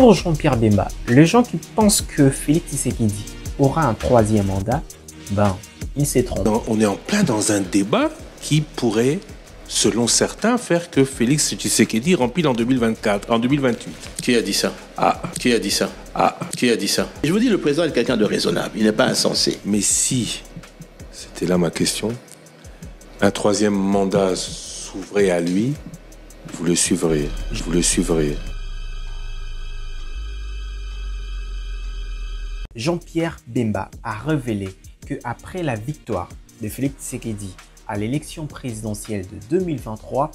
Pour Jean-Pierre Bemba, les gens qui pensent que Félix Tshisekedi aura un troisième mandat, ben, ils se trompent. On est en plein dans un débat qui pourrait, selon certains, faire que Félix Tshisekedi rempile en 2024, en 2028. Qui a dit ça? Qui a dit ça? Qui a dit ça? Je vous dis, le président est quelqu'un de raisonnable, il n'est pas insensé. Mais si, c'était là ma question, un troisième mandat s'ouvrait à lui, vous le suivrez, vous le suivrez. Jean-Pierre Bemba a révélé qu'après la victoire de Félix Tshisekedi à l'élection présidentielle de 2023,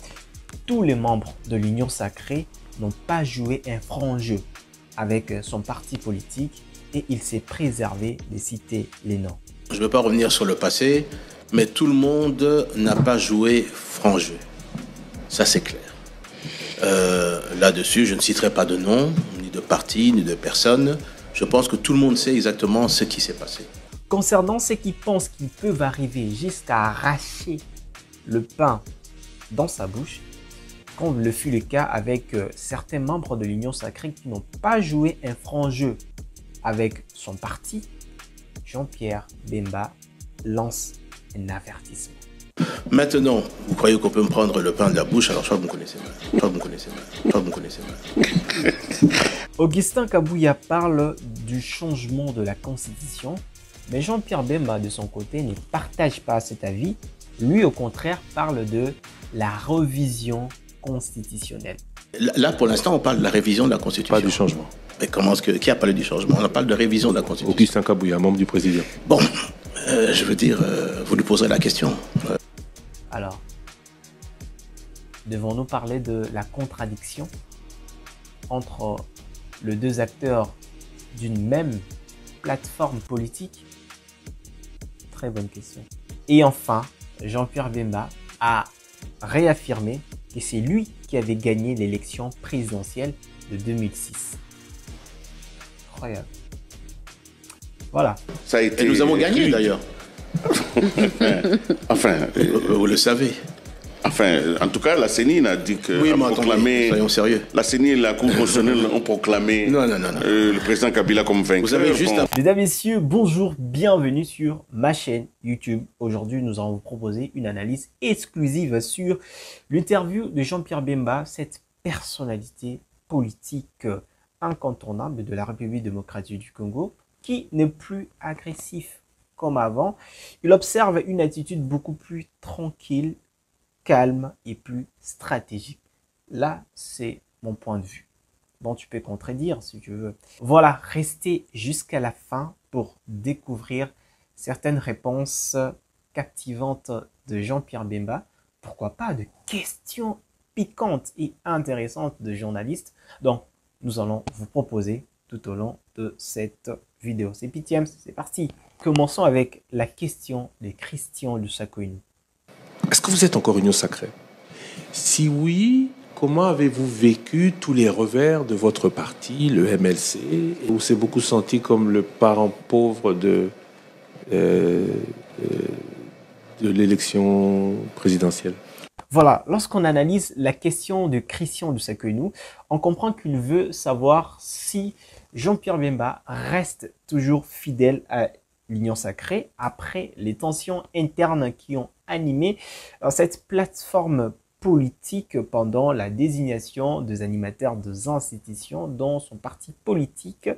tous les membres de l'Union sacrée n'ont pas joué un franc jeu avec son parti politique et il s'est préservé de citer les noms. Je ne veux pas revenir sur le passé, mais tout le monde n'a pas joué franc jeu. Ça, c'est clair. Là-dessus, je ne citerai pas de nom, ni de parti, ni de personne. Je pense que tout le monde sait exactement ce qui s'est passé. Concernant ceux qui pensent qu'ils peuvent arriver jusqu'à arracher le pain dans sa bouche, comme le fut le cas avec certains membres de l'Union sacrée qui n'ont pas joué un franc jeu avec son parti, Jean-Pierre Bemba lance un avertissement. Maintenant, vous croyez qu'on peut me prendre le pain de la bouche, alors je crois que vous me connaissez mal. Je crois que vous me connaissez mal. Je crois que vous me connaissez mal. Augustin Kabouya parle du changement de la Constitution, mais Jean-Pierre Bemba, de son côté, ne partage pas cet avis. Lui, au contraire, parle de la révision constitutionnelle. Là, pour l'instant, on parle de la révision de la Constitution. Pas du changement. Mais comment est-ce que... Qui a parlé du changement? On parle de révision de la Constitution. Augustin Kabouya, membre du président. Bon, je veux dire, vous lui poserez la question. Alors, devons-nous parler de la contradiction entre les deux acteurs d'une même plateforme politique? Très bonne question. Et enfin, Jean-Pierre Bemba a réaffirmé que c'est lui qui avait gagné l'élection présidentielle de 2006. Incroyable. Voilà. Ça a été... Et nous avons gagné d'ailleurs. Enfin, vous le savez. Enfin, en tout cas, la CENI a dit que... Oui, mais proclamé, soyons sérieux. La CENI et la Cour constitutionnelle ont proclamé non. Le président Kabila comme vainqueur. Vous avez juste... Mesdames, Messieurs, bonjour, bienvenue sur ma chaîne YouTube. Aujourd'hui, nous allons vous proposer une analyse exclusive sur l'interview de Jean-Pierre Bemba, cette personnalité politique incontournable de la République démocratique du Congo, qui n'est plus agressif comme avant. Il observe une attitude beaucoup plus tranquille, calme et plus stratégique. Là, c'est mon point de vue. Bon, tu peux contredire si tu veux. Voilà, restez jusqu'à la fin pour découvrir certaines réponses captivantes de Jean-Pierre Bemba. Pourquoi pas de questions piquantes et intéressantes de journalistes. Donc, nous allons vous proposer tout au long de cette vidéo. C'est Pitiems, c'est parti. Commençons avec la question de Christian Lusakouinou. Est-ce que vous êtes encore Union sacrée? Si oui, comment avez-vous vécu tous les revers de votre parti, le MLC? Vous s'est beaucoup senti comme le parent pauvre de l'élection présidentielle? Voilà, lorsqu'on analyse la question de Christian Lusakouinou, on comprend qu'il veut savoir si Jean-Pierre Bemba reste toujours fidèle à l'Union sacrée après les tensions internes qui ont animé cette plateforme politique pendant la désignation des animateurs des institutions dont son parti politique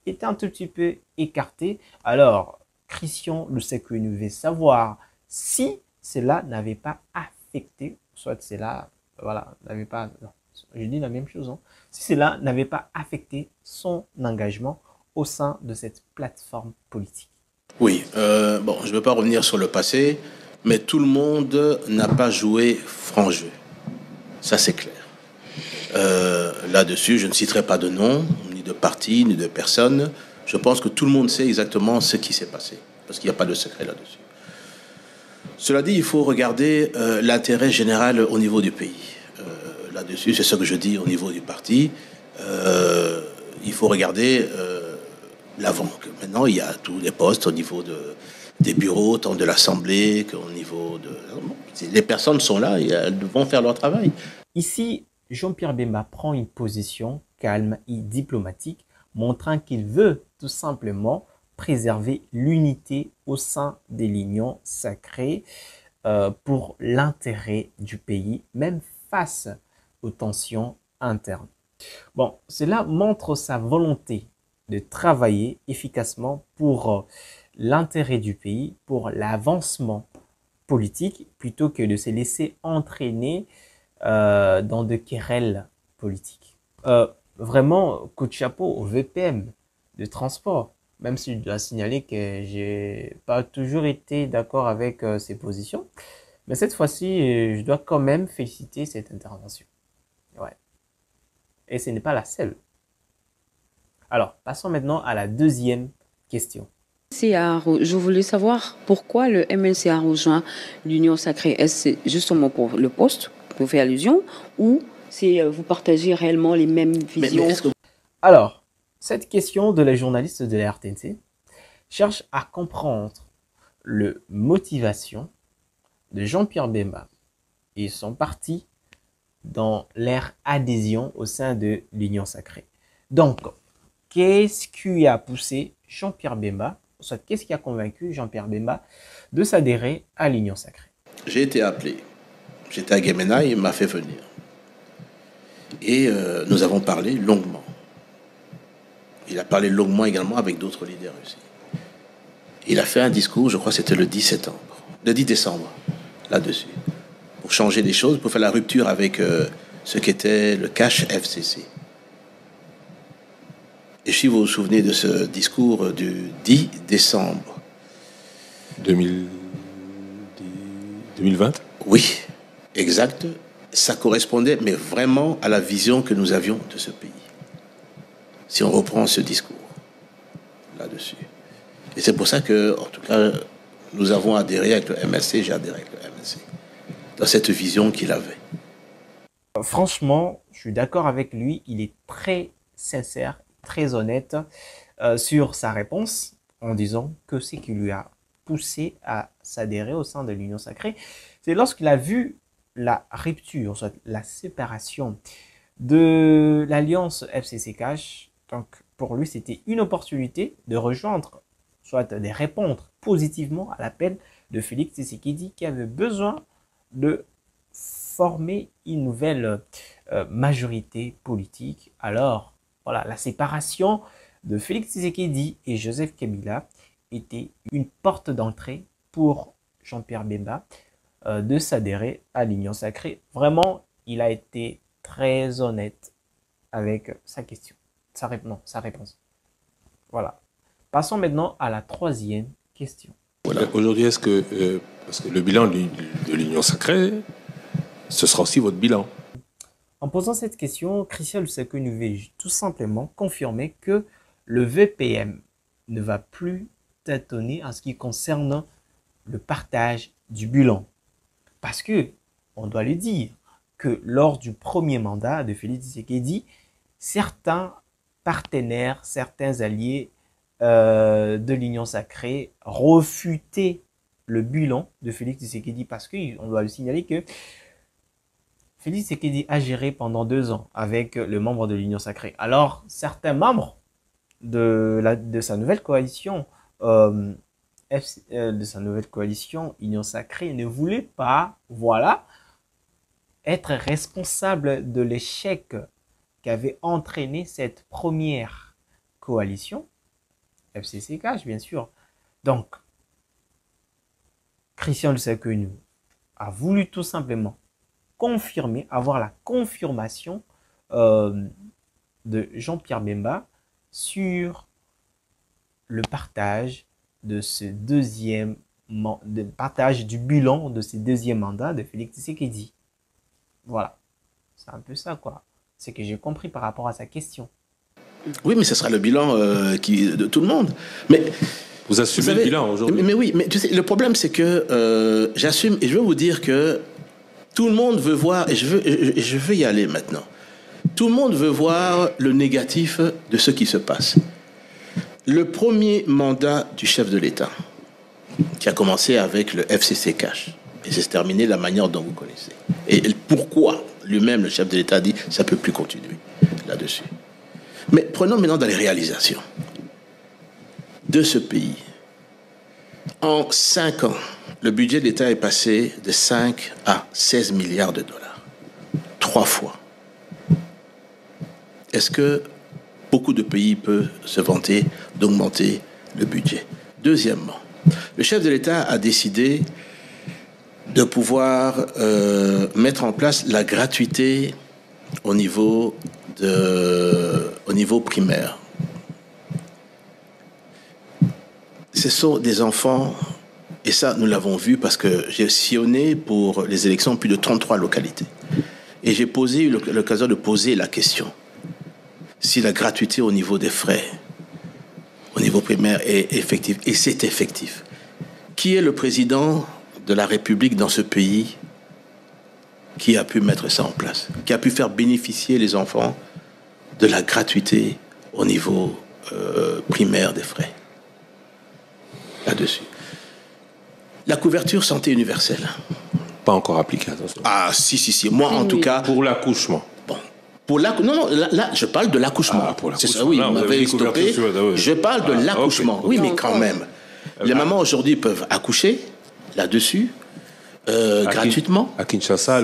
était un tout petit peu écarté. Alors, Christian Lusakouinou veut savoir si cela n'avait pas affecté, soit cela, voilà, n'avait pas, non, je dis la même chose, hein, si cela n'avait pas affecté son engagement au sein de cette plateforme politique. Oui, bon, je ne veux pas revenir sur le passé, mais tout le monde n'a pas joué franc jeu. Ça, c'est clair. Là-dessus, je ne citerai pas de nom, ni de parti, ni de personne. Je pense que tout le monde sait exactement ce qui s'est passé, parce qu'il n'y a pas de secret là-dessus. Cela dit, il faut regarder l'intérêt général au niveau du pays. Là-dessus, c'est ce que je dis au niveau du parti. Il faut regarder l'avant. Maintenant, il y a tous les postes au niveau des bureaux, tant de l'Assemblée qu'au niveau de... Les personnes sont là et elles vont faire leur travail. Ici, Jean-Pierre Bemba prend une position calme et diplomatique, montrant qu'il veut tout simplement préserver l'unité au sein de l'union sacrée pour l'intérêt du pays, même face aux tensions internes. Bon, cela montre sa volonté de travailler efficacement pour l'intérêt du pays, pour l'avancement politique, plutôt que de se laisser entraîner dans de querelles politiques. Vraiment, coup de chapeau au VPM de transport, même si je dois signaler que j'ai pas toujours été d'accord avec ses positions. Mais cette fois-ci, je dois quand même féliciter cette intervention. Ouais. Et ce n'est pas la seule. Alors, passons maintenant à la deuxième question. Je voulais savoir pourquoi le MLC a rejoint l'Union Sacrée. Est-ce justement pour le poste, pour faire allusion, ou c'est vous partagez réellement les mêmes visions? Alors, cette question de la journaliste de la RTNC cherche à comprendre la motivation de Jean-Pierre Bemba et son parti dans leur adhésion au sein de l'Union Sacrée. Donc, qu'est-ce qui a poussé Jean-Pierre Bemba, soit qu'est-ce qui a convaincu Jean-Pierre Bemba de s'adhérer à l'Union Sacrée? J'ai été appelé. J'étais à Guémena, il m'a fait venir. Et nous avons parlé longuement. Il a parlé longuement également avec d'autres leaders aussi. Il a fait un discours, je crois que c'était le 10 décembre, là-dessus, pour changer les choses, pour faire la rupture avec ce qu'était le cash FCC. Et si vous vous souvenez de ce discours du 10 décembre 2020? Oui, exact. Ça correspondait, mais vraiment à la vision que nous avions de ce pays. Si on reprend ce discours là-dessus. Et c'est pour ça que, en tout cas, nous avons adhéré avec le MLC, j'ai adhéré avec le MLC, dans cette vision qu'il avait. Franchement, je suis d'accord avec lui, il est très sincère, très honnête sur sa réponse en disant que ce qui lui a poussé à s'adhérer au sein de l'Union Sacrée, c'est lorsqu'il a vu la rupture, soit la séparation de l'alliance FCC Cash. Donc, pour lui, c'était une opportunité de rejoindre, soit de répondre positivement à l'appel de Félix Tshisekedi qui avait besoin de former une nouvelle majorité politique. Alors, voilà, la séparation de Félix Tshisekedi et Joseph Kabila était une porte d'entrée pour Jean-Pierre Bemba de s'adhérer à l'Union Sacrée. Vraiment, il a été très honnête avec sa question, sa réponse. Voilà. Passons maintenant à la troisième question. Voilà. Aujourd'hui, est-ce que, parce que le bilan de l'Union Sacrée, ce sera aussi votre bilan? En posant cette question, Christian Lusaku veut tout simplement confirmer que le VPM ne va plus tâtonner en ce qui concerne le partage du bilan. Parce que, on doit le dire, que lors du premier mandat de Félix Tshisekedi, certains partenaires, certains alliés de l'Union Sacrée refutaient le bilan de Félix Tshisekedi parce qu'on doit le signaler que Félix Tshisekedi a géré pendant 2 ans avec le membre de l'Union Sacrée. Alors, certains membres de sa nouvelle coalition Union Sacrée ne voulaient pas, voilà, être responsables de l'échec qu'avait entraîné cette première coalition, FCC-Cash bien sûr. Donc, Christian Lusaku a voulu tout simplement confirmer, avoir la confirmation de Jean-Pierre Bemba sur le partage de ce partage du bilan de ce deuxième mandat de Félix Tshisekedi. Voilà, c'est un peu ça quoi. C'est que j'ai compris par rapport à sa question. Oui, mais ce sera le bilan de tout le monde. Mais vous assumez le bilan aujourd'hui. Mais oui, mais tu sais, le problème c'est que j'assume et je veux vous dire que tout le monde veut voir, et je veux y aller maintenant. Tout le monde veut voir le négatif de ce qui se passe. Le premier mandat du chef de l'État, qui a commencé avec le FCC Cash, et c'est terminé de la manière dont vous connaissez. Et pourquoi lui-même, le chef de l'État, dit ça ne peut plus continuer là-dessus. Mais prenons maintenant dans les réalisations de ce pays. En 5 ans, le budget de l'État est passé de 5 à 16 milliards de dollars. 3 fois. Est-ce que beaucoup de pays peuvent se vanter d'augmenter le budget? Deuxièmement, le chef de l'État a décidé de pouvoir mettre en place la gratuité au niveau primaire. Ce sont des enfants, et ça nous l'avons vu parce que j'ai sillonné pour les élections plus de 33 localités. Et j'ai eu l'occasion de poser la question. Si la gratuité au niveau des frais, au niveau primaire est effective, et c'est effectif. Qui est le président de la République dans ce pays qui a pu mettre ça en place, qui a pu faire bénéficier les enfants de la gratuité au niveau primaire des frais? Là-dessus. La couverture santé universelle. Pas encore appliqué, attention. Ah, si. Moi, en tout cas... Pour l'accouchement. Bon. Non, là, je parle de l'accouchement. Ah, pour l'accouchement. C'est ça, oui, vous m'avez stoppé. Je parle de l'accouchement. Okay. Oui, mais quand même. Les mamans aujourd'hui peuvent accoucher là-dessus, gratuitement. À Kinshasa,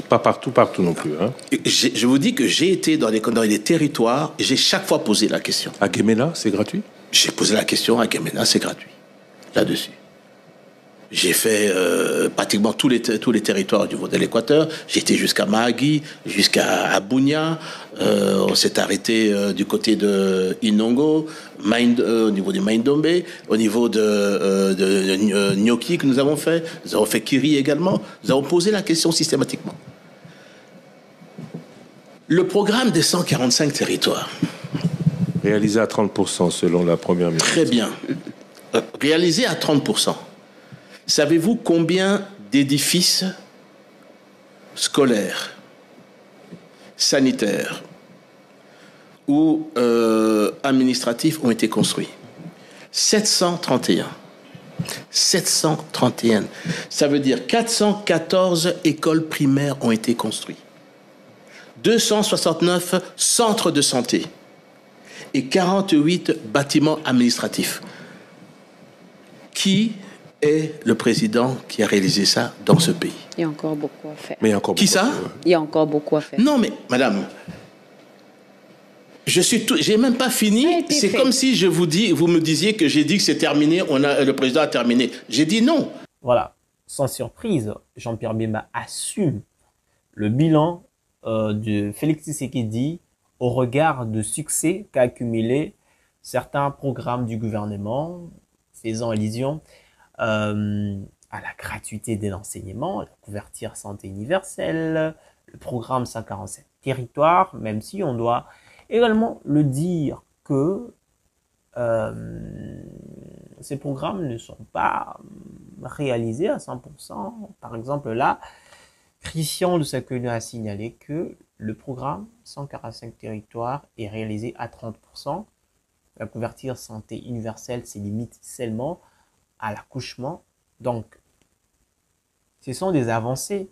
pas partout non plus. Hein. Je vous dis que j'ai été dans des territoires et j'ai chaque fois posé la question. À Gemena, c'est gratuit? J'ai posé la question, à Gemena, c'est gratuit. Là-dessus. J'ai fait pratiquement tous les territoires du niveau de l'Équateur. J'ai été jusqu'à Mahagui, jusqu'à Bunia. On s'est arrêté du côté de Inongo, au niveau du Maindombe, au niveau de Nyoki que nous avons fait. Nous avons fait Kiri également. Nous avons posé la question systématiquement. Le programme des 145 territoires. Réalisé à 30% selon la première ministre. Très bien. Réalisé à 30%. Savez-vous combien d'édifices scolaires, sanitaires ou administratifs ont été construits? 731. 731. Ça veut dire 414 écoles primaires ont été construites. 269 centres de santé et 48 bâtiments administratifs. Qui est le président qui a réalisé ça dans ce pays? Il y a encore beaucoup à faire. Mais il y a encore Il y a encore beaucoup à faire. Non, mais madame, j'ai même pas fini. C'est comme si vous me disiez que j'ai dit que c'est terminé, le président a terminé. J'ai dit non. Voilà, sans surprise, Jean-Pierre Bemba assume le bilan de Félix Tshisekedi au regard de succès qu'a accumulé certains programmes du gouvernement, faisant allusion à la gratuité de l'enseignement, la couverture santé universelle, le programme 147 territoires, même si on doit également le dire que ces programmes ne sont pas réalisés à 100%. Par exemple, là, Christian de Sakenu a signalé que le programme 145 territoires est réalisé à 30%. La couverture santé universelle se limite seulement à l'accouchement. Donc, ce sont des avancées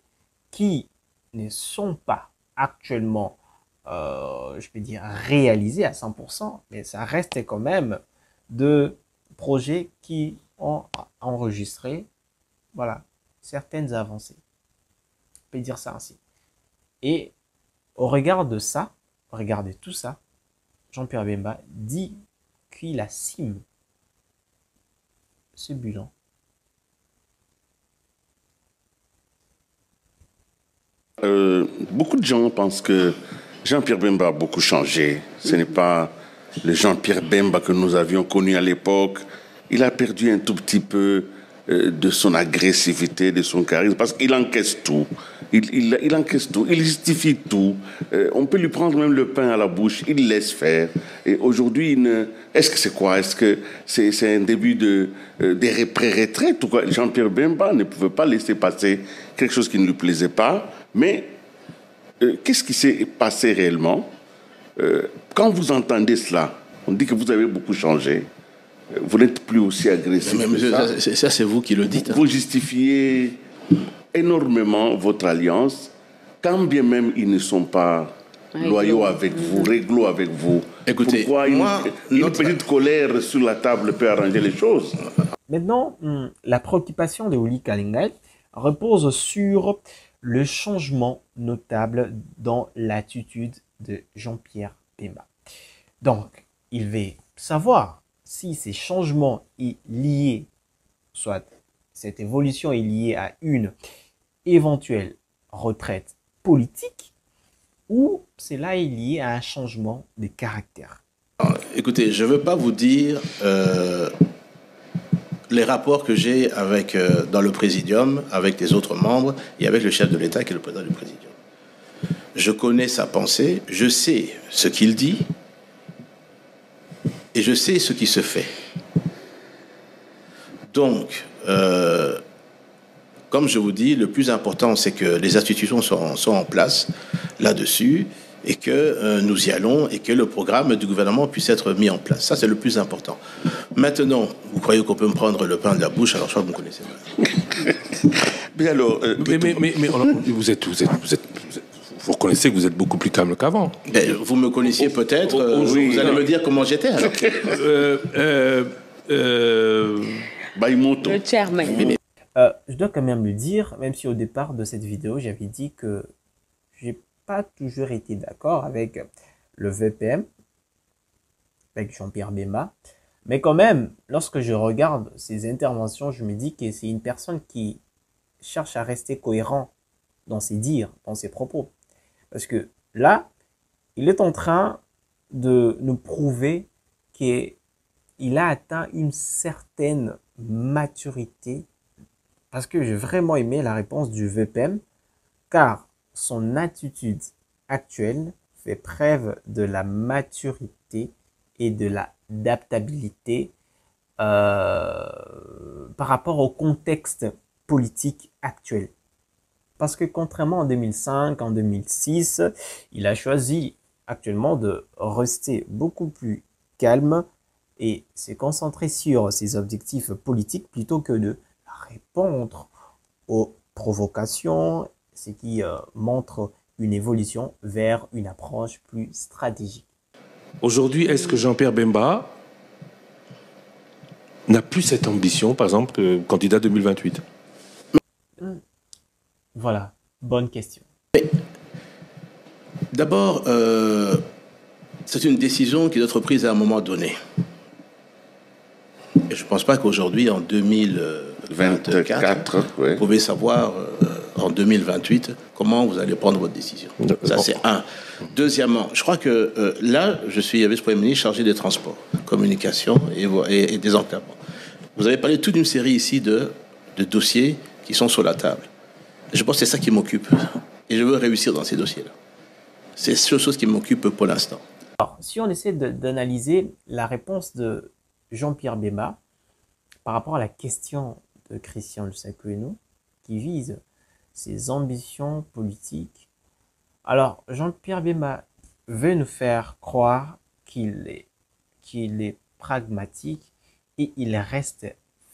qui ne sont pas actuellement, je peux dire, réalisées à 100%, mais ça reste quand même de projets qui ont enregistré, voilà, certaines avancées. On peut dire ça ainsi. Et au regard de ça, regardez tout ça, Jean-Pierre Bemba dit qu'il assume ce bilan. Beaucoup de gens pensent que Jean-Pierre Bemba a beaucoup changé. Ce n'est pas le Jean-Pierre Bemba que nous avions connu à l'époque. Il a perdu un tout petit peu de son agressivité, de son charisme, parce qu'il encaisse tout. Il encaisse tout, il justifie tout. On peut lui prendre même le pain à la bouche, il laisse faire. Et aujourd'hui, est-ce que c'est quoi? Est-ce que c'est un début des pré-retraites? Jean-Pierre Bemba ne pouvait pas laisser passer quelque chose qui ne lui plaisait pas. Mais qu'est-ce qui s'est passé réellement? Quand vous entendez cela, on dit que vous avez beaucoup changé. Vous n'êtes plus aussi agressif. Ça, c'est vous qui le dites. Vous justifiez énormément votre alliance, quand bien même ils ne sont pas loyaux avec vous, réglo avec vous. Écoutez, Pourquoi moi, une petite colère sur la table peut arranger les choses? Maintenant, la préoccupation de Willy Kalingay repose sur le changement notable dans l'attitude de Jean-Pierre Bemba. Donc, il veut savoir si ces changements est lié, soit cette évolution est liée à une éventuelle retraite politique ou cela est lié à un changement de caractère. écoutez, je ne veux pas vous dire les rapports que j'ai avec dans le présidium, avec les autres membres et avec le chef de l'État qui est le président du présidium. Je connais sa pensée, je sais ce qu'il dit et je sais ce qui se fait. Donc, comme je vous dis, le plus important, c'est que les institutions sont en place là-dessus et que nous y allons et que le programme du gouvernement puisse être mis en place. Ça, c'est le plus important. Maintenant, vous croyez qu'on peut me prendre le pain de la bouche, alors je crois que vous me connaissez mal. Mais alors, vous reconnaissez que vous êtes beaucoup plus calme qu'avant. Vous me connaissiez peut-être, vous allez me dire comment j'étais. Alors. Baïmoto. Le chairman. Je dois quand même le dire, même si au départ de cette vidéo, j'avais dit que j'ai pas toujours été d'accord avec le VPM, avec Jean-Pierre Bemba. Mais quand même, lorsque je regarde ses interventions, je me dis que c'est une personne qui cherche à rester cohérent dans ses dires, dans ses propos. Parce que là, il est en train de nous prouver qu'il a atteint une certaine maturité. Parce que j'ai vraiment aimé la réponse du VPM, car son attitude actuelle fait preuve de la maturité et de l'adaptabilité par rapport au contexte politique actuel. Parce que contrairement en 2005, en 2006, il a choisi actuellement de rester beaucoup plus calme et se concentrer sur ses objectifs politiques plutôt que de répondre aux provocations, ce qui montre une évolution vers une approche plus stratégique. Aujourd'hui, est-ce que Jean-Pierre Bemba n'a plus cette ambition, par exemple, que candidat 2028? Voilà, bonne question. D'abord, c'est une décision qui doit être prise à un moment donné. Et je ne pense pas qu'aujourd'hui, en 2024, oui. vous pouvez savoir en 2028 comment vous allez prendre votre décision. Ça, c'est un. Deuxièmement, je crois que là, je suis vice-premier ministre chargé des transports, communication et des enclavements. Vous avez parlé toute une série ici de dossiers qui sont sur la table. Je pense que c'est ça qui m'occupe. Et je veux réussir dans ces dossiers-là. C'est la seule chose qui m'occupe pour l'instant. Alors, si on essaie d'analyser la réponse de Jean-Pierre Bemba par rapport à la question de Christian Lusacuenu qui vise ses ambitions politiques. Alors, Jean-Pierre Bemba veut nous faire croire qu'il est pragmatique et il reste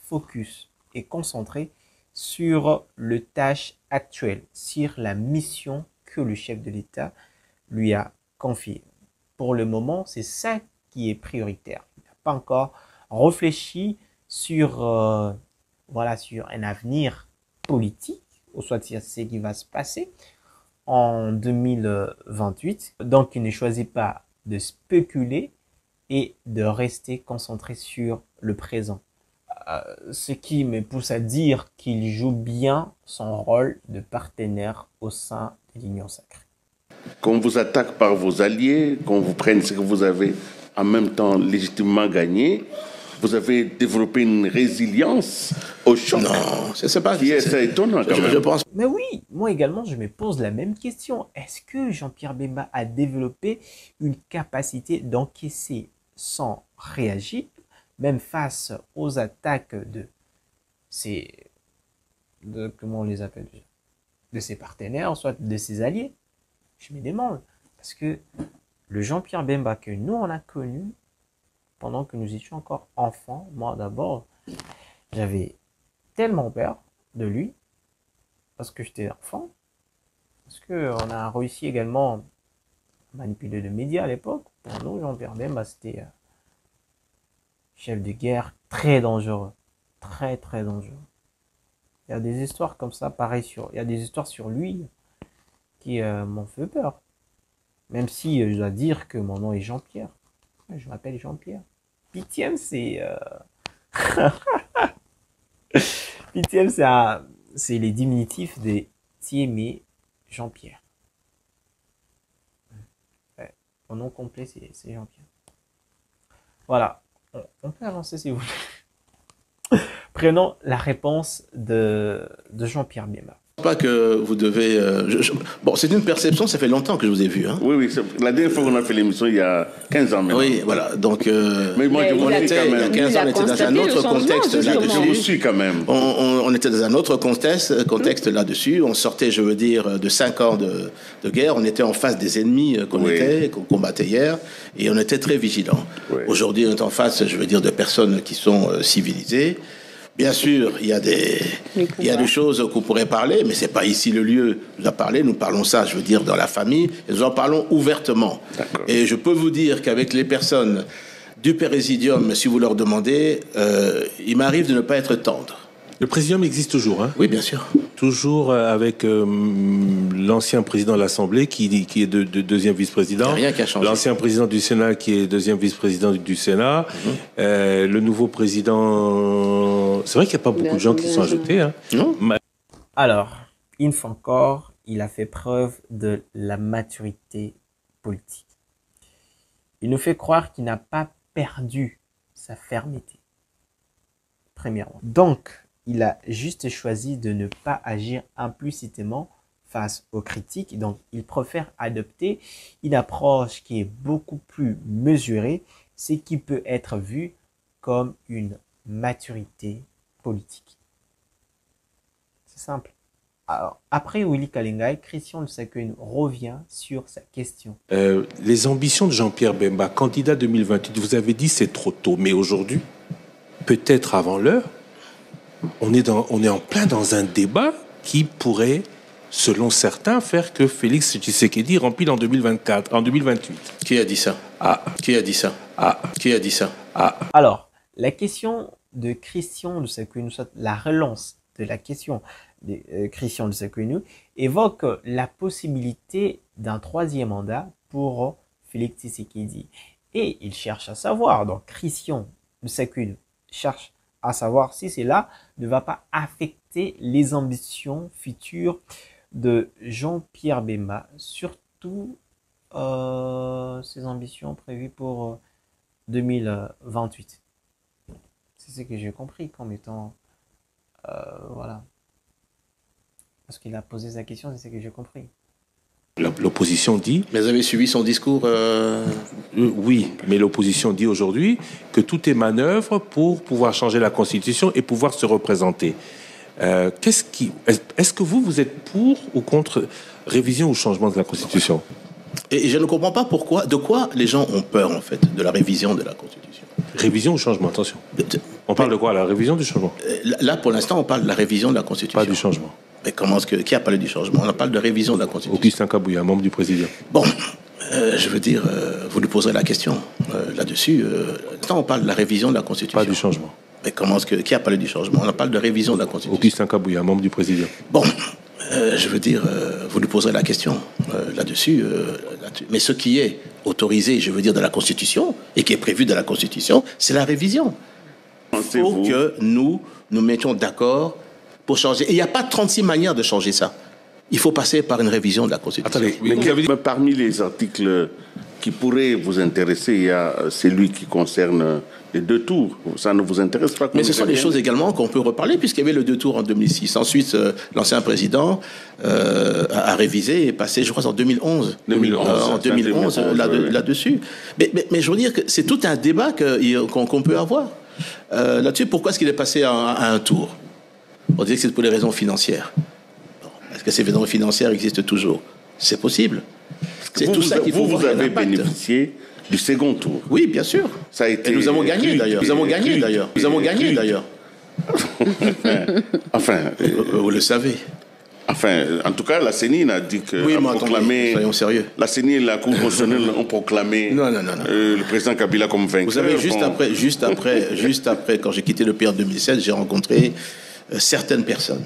focus et concentré sur le tâche actuel, sur la mission que le chef de l'État lui a confiée. Pour le moment, c'est ça qui est prioritaire. Il n'a pas encore réfléchi sur, sur un avenir politique, ou soit sur ce qui va se passer en 2028. Donc, il ne choisit pas de spéculer et de rester concentré sur le présent. Ce qui me pousse à dire qu'il joue bien son rôle de partenaire au sein de l'Union sacrée. Qu'on vous attaque par vos alliés, qu'on vous prenne ce que vous avez en même temps légitimement gagné, vous avez développé une résilience au choc. Non, c'est pas c'est étonnant quand même. Je pense. Mais oui, moi également, je me pose la même question. Est-ce que Jean-Pierre Bemba a développé une capacité d'encaisser sans réagir, même face aux attaques de comment on les appelle, de ses partenaires, soit de ses alliés? Je me demande. Parce que le Jean-Pierre Bemba que nous, on a connu pendant que nous étions encore enfants, moi d'abord, j'avais tellement peur de lui, parce que j'étais enfant, parce qu'on a réussi également à manipuler les médias à l'époque pour nous, Jean-Pierre Bemba, c'était chef de guerre très dangereux. Très, très dangereux. Il y a des histoires comme ça, pareil il y a des histoires sur lui qui m'ont fait peur. Même si je dois dire que mon nom est Jean-Pierre. Je m'appelle Jean-Pierre. Pitié, c'est... Pitié, c'est les diminutifs de Thiémé Jean-Pierre. Ouais. Mon nom complet, c'est Jean-Pierre. Voilà. On peut avancer si vous voulez. Prenons la réponse de Jean-Pierre Bemba. Pas que vous devez... Bon, c'est une perception, ça fait longtemps que je vous ai vu. Hein. Oui, la dernière fois qu'on a fait l'émission, il y a 15 ans maintenant. Oui, voilà. Donc, mais moi, il y a 15 ans, on était dans un autre contexte là-dessus. Je vous suis quand même. On était dans un autre contexte là-dessus. On sortait, je veux dire, de 5 ans de guerre. On était en face des ennemis qu'on combattait hier. Et on était très vigilants. Oui. Aujourd'hui, on est en face, je veux dire, de personnes qui sont civilisées. Bien sûr, il y a des choses qu'on pourrait parler, mais c'est pas ici le lieu de parler. Nous parlons ça, je veux dire, dans la famille, et nous en parlons ouvertement. Et je peux vous dire qu'avec les personnes du Présidium, si vous leur demandez, il m'arrive de ne pas être tendre. Le Présidium existe toujours, hein? Oui, bien sûr. Toujours avec l'ancien président de l'Assemblée qui est de deuxième vice-président. Rien qui a changé. L'ancien président du Sénat qui est deuxième vice-président du Sénat. Le nouveau président... C'est vrai qu'il n'y a pas beaucoup de gens qui sont ajoutés. Hein. Non. Alors, une fois encore, il a fait preuve de la maturité politique. Il nous fait croire qu'il n'a pas perdu sa fermeté. Premièrement. Donc, il a juste choisi de ne pas agir implicitement face aux critiques. Donc, il préfère adopter une approche qui est beaucoup plus mesurée, ce qui peut être vu comme une maturité politique. C'est simple. Alors, après Willy Kalengai, Christian Lusakwenu revient sur sa question. Les ambitions de Jean-Pierre Bemba, candidat 2028, vous avez dit c'est trop tôt, mais aujourd'hui, peut-être avant l'heure, on est en plein dans un débat qui pourrait, selon certains, faire que Félix Tshisekedi rempile en 2024, en 2028. Qui a dit ça? Qui a dit ça? Qui a dit ça? Alors, la question de Christian Lusakwenu, la relance de la question de Christian Lusakwenu, évoque la possibilité d'un troisième mandat pour Félix Tshisekedi. Et il cherche à savoir, donc Christian Lusakwenu cherche à savoir si cela ne va pas affecter les ambitions futures de Jean-Pierre Bemba, surtout ses ambitions prévues pour 2028. C'est ce que j'ai compris comme étant... voilà. Parce qu'il a posé sa question, c'est ce que j'ai compris. L'opposition dit... Mais vous avez suivi son discours Oui, mais l'opposition dit aujourd'hui que tout est manœuvre pour pouvoir changer la Constitution et pouvoir se représenter. Est-ce que vous êtes pour ou contre révision ou changement de la Constitution? Et je ne comprends pas pourquoi, de quoi les gens ont peur en fait, de la révision de la Constitution. Révision ou changement, attention. On parle de quoi? La révision du changement? Là, pour l'instant, on parle de la révision de la Constitution. Pas du changement. Mais qui a parlé du changement? On parle de révision de la Constitution. Augustin Kabouya, membre du Présidium. Bon, je veux dire, vous lui poserez la question là-dessus. On parle de la révision de la Constitution. Pas du changement. Mais qui a parlé du changement? On parle de révision de la Constitution. Augustin Kabouya, membre du Présidium. Bon, je veux dire, vous lui poserez la question là-dessus. Mais ce qui est autorisé, je veux dire, dans la Constitution, et qui est prévu dans la Constitution, c'est la révision. Il faut que nous mettions d'accord pour changer. Et il n'y a pas 36 manières de changer ça. Il faut passer par une révision de la Constitution. Attendez, mais parmi les articles qui pourraient vous intéresser, il y a celui qui concerne les 2 tours. Ça ne vous intéresse pas? Mais ce sont des choses également qu'on peut reparler, puisqu'il y avait le 2 tours en 2006. Ensuite, l'ancien président a révisé et passé, je crois, en 2011. En 2011, là-dessus. Mais je veux dire que c'est tout un débat qu'on peut avoir là-dessus. Pourquoi est-ce qu'il est passé à un tour? On dit que c'est pour les raisons financières. Est-ce que ces raisons financières existent toujours? C'est possible. C'est tout ça qu'il faut voir. Vous avez bénéficié du second tour. Oui, bien sûr. Ça a été et nous avons gagné d'ailleurs. Nous avons gagné d'ailleurs. Enfin, vous le savez. Enfin, en tout cas, la CENI a dit que... Oui, a mais attendez, soyons sérieux. La CENI et la Cour constitutionnelle ont proclamé Non. le président Kabila comme vainqueur. Vous savez, juste après, quand j'ai quitté le pays en 2016, j'ai rencontré certaines personnes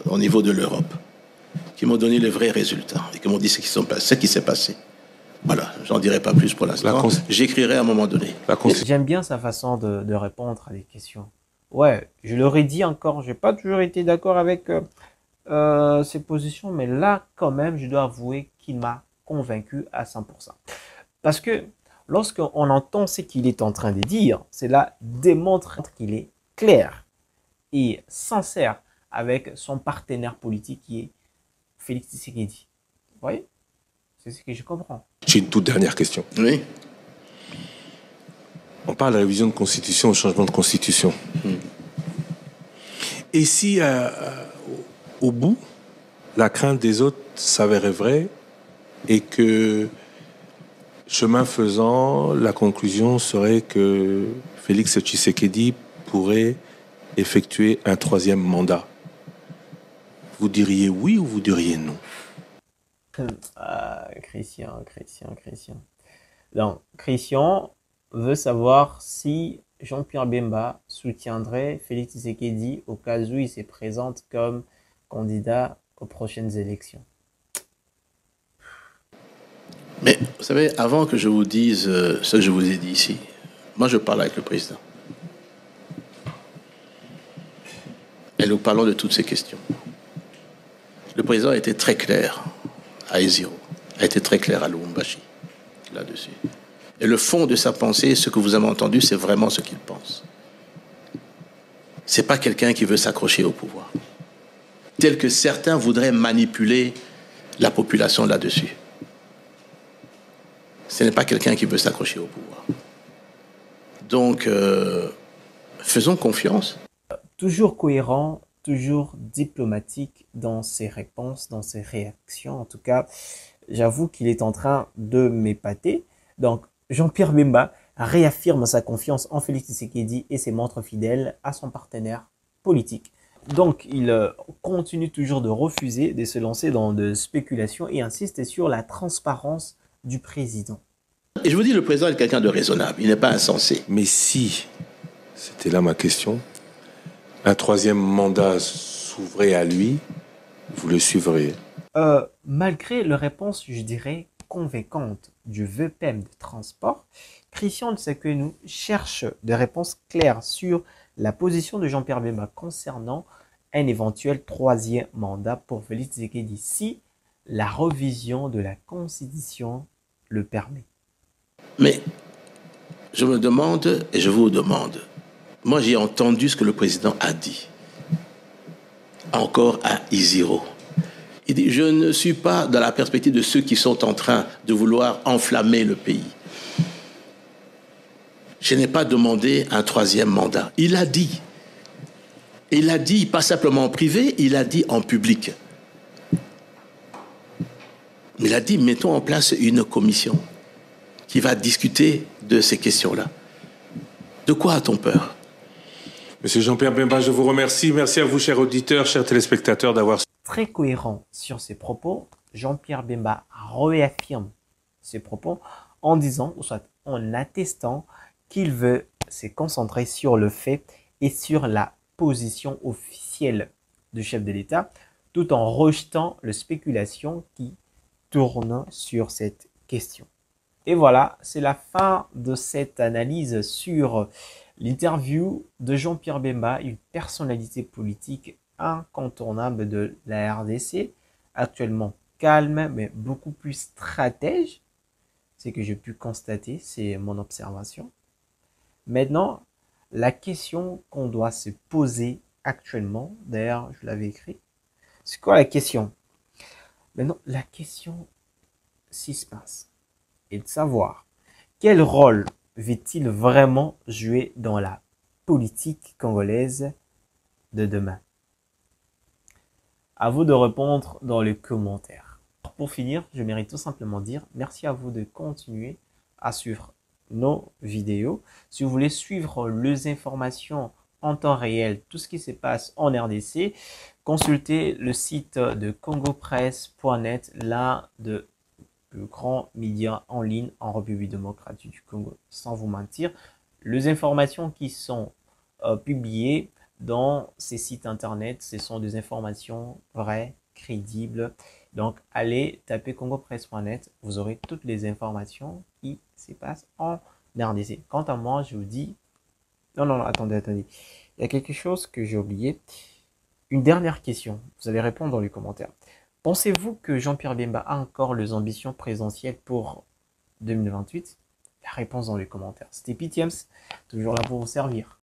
au niveau de l'Europe qui m'ont donné les vrais résultats et qui m'ont dit ce qui s'est passé. Voilà, j'en dirai pas plus pour l'instant. J'écrirai à un moment donné. J'aime bien sa façon de répondre à des questions. Ouais, je leur ai dit encore, j'ai pas toujours été d'accord avec ses positions, mais là, quand même, je dois avouer qu'il m'a convaincu à 100%. Parce que lorsqu'on entend ce qu'il est en train de dire, cela démontre qu'il est clair et sincère avec son partenaire politique qui est Félix Tshisekedi. Vous voyez? C'est ce que je comprends. J'ai une toute dernière question. Oui. On parle de révision de constitution, au changement de constitution. Et si, au bout, la crainte des autres s'avérait vraie et que, chemin faisant, la conclusion serait que Félix Tshisekedi pourrait effectuer un 3e mandat, vous diriez oui ou vous diriez non? Christian. Donc, Christian veut savoir si Jean-Pierre Bemba soutiendrait Félix Tshisekedi au cas où il se présente comme candidat aux prochaines élections. Mais vous savez, avant que je vous dise ce que je vous ai dit ici, moi je parle avec le président. Et nous parlons de toutes ces questions. Le président a été très clair à Iziro, a été très clair à Lubumbashi là-dessus. Et le fond de sa pensée, ce que vous avez entendu, c'est vraiment ce qu'il pense. C'est pas quelqu'un qui veut s'accrocher au pouvoir, tel que certains voudraient manipuler la population là-dessus. Ce n'est pas quelqu'un qui veut s'accrocher au pouvoir. Donc, faisons confiance. Toujours cohérent, toujours diplomatique dans ses réponses, dans ses réactions. En tout cas, j'avoue qu'il est en train de m'épater. Donc, Jean-Pierre Bemba réaffirme sa confiance en Félix Tshisekedi et se montre fidèle à son partenaire politique. Donc, il continue toujours de refuser de se lancer dans de spéculations et insiste sur la transparence du président. Et je vous dis, le président est quelqu'un de raisonnable, il n'est pas insensé. Mais si, c'était là ma question, un 3e mandat s'ouvrait à lui, vous le suivriez? Malgré la réponse, je dirais, convaincante du VPM de transport, Christian Tsekwenou cherche des réponses claires sur la position de Jean-Pierre Bemba concernant un éventuel 3e mandat pour Félix Tshisekedi si la révision de la Constitution le permet. Mais je me demande et je vous demande, moi j'ai entendu ce que le président a dit, encore à Iziro. Il dit, je ne suis pas dans la perspective de ceux qui sont en train de vouloir enflammer le pays. Je n'ai pas demandé un 3e mandat. Il a dit. Il a dit, pas simplement en privé, il a dit en public. Il a dit, mettons en place une commission qui va discuter de ces questions-là. De quoi a-t-on peur? Monsieur Jean-Pierre Bemba, je vous remercie. Merci à vous, chers auditeurs, chers téléspectateurs, d'avoir... Très cohérent sur ses propos, Jean-Pierre Bemba réaffirme ses propos en disant, ou soit en attestant, qu'il veut se concentrer sur le fait et sur la position officielle du chef de l'État, tout en rejetant les spéculations qui tournent sur cette question. Et voilà, c'est la fin de cette analyse sur l'interview de Jean-Pierre Bemba, une personnalité politique incontournable de la RDC, actuellement calme mais beaucoup plus stratège. C'est que j'ai pu constater, c'est mon observation. Maintenant, la question qu'on doit se poser actuellement, d'ailleurs je l'avais écrit, c'est quoi la question? Maintenant, la question suspense est de savoir quel rôle va-t-il vraiment jouer dans la politique congolaise de demain? À vous de répondre dans les commentaires. Pour finir, je mérite tout simplement dire merci à vous de continuer à suivre nos vidéos. Si vous voulez suivre les informations en temps réel, tout ce qui se passe en RDC, consultez le site de congopresse.net, l'un des plus grands médias en ligne en République démocratique du Congo. Sans vous mentir, les informations qui sont publiées dans ces sites internet, ce sont des informations vraies, crédibles. Donc, allez taper congopresse.net, vous aurez toutes les informations qui se passent en RDC. Quant à moi, je vous dis... Non, attendez. Il y a quelque chose que j'ai oublié. Une dernière question. Vous allez répondre dans les commentaires. Pensez-vous que Jean-Pierre Bemba a encore les ambitions présidentielles pour 2028? La réponse dans les commentaires. C'était Pitiams, toujours là pour vous servir.